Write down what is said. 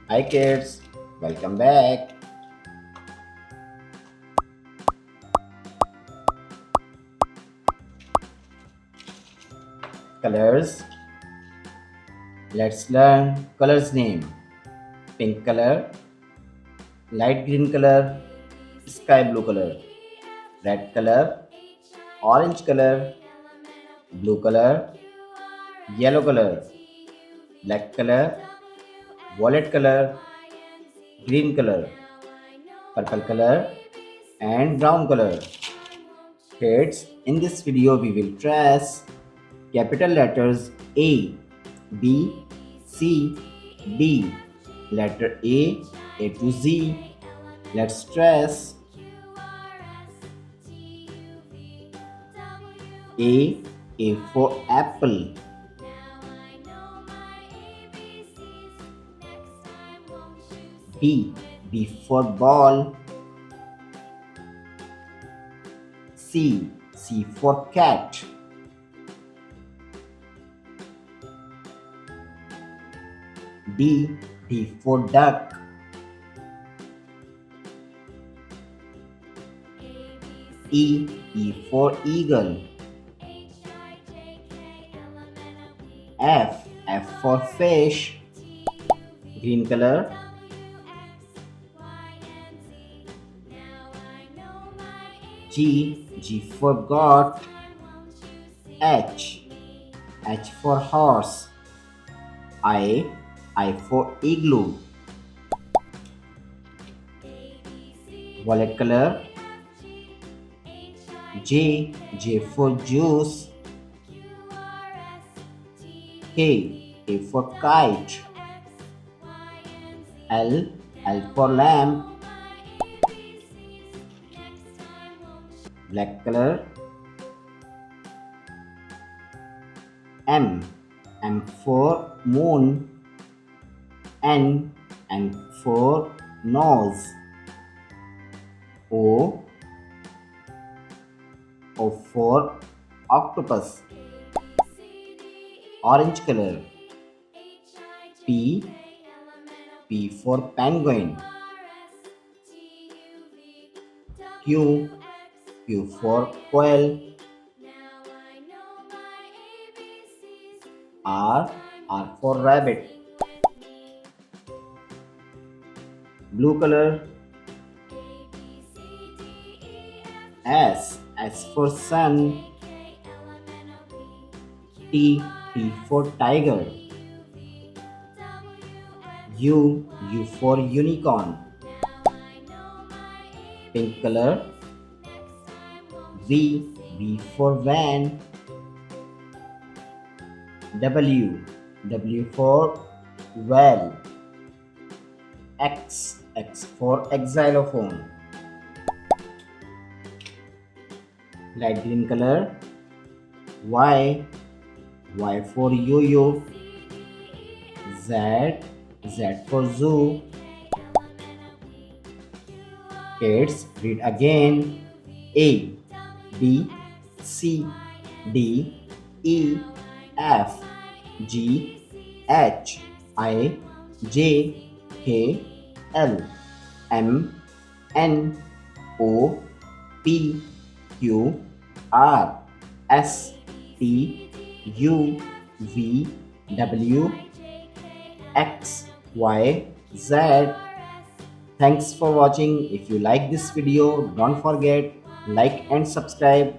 Hi kids, welcome back. Colors. Let's learn colors name. Pink color, light green color, sky blue color, red color, orange color, blue color, yellow color, black color, violet color, green color, purple color, and brown color. Kids, in this video we will trace capital letters A, B, C, D. Letter A to Z. Let's trace. A. A for apple. B. B for ball. C. C for cat. D. D for duck. E. E for eagle. F. F for fish. Green color. G. G for goat. H. H for horse. I for igloo. Violet color. J for juice. K for kite. L for lamp. Black color. M for moon. N for nose. O for octopus. Orange color. P for penguin. Q for quail. R for rabbit. Blue color. S for sun. T for tiger. U for unicorn. Pink color. V for van. W for whale. X for xylophone. Light green color. Y for yo-yo. Z for zoo. Kids, read again. A, B, C, D, E, F, G, H, I, J, K, L, M, N, O, P, Q, R, S, T, U, V, W, X, Y, Z. Thanks for watching. If you like this video, don't forget like and subscribe.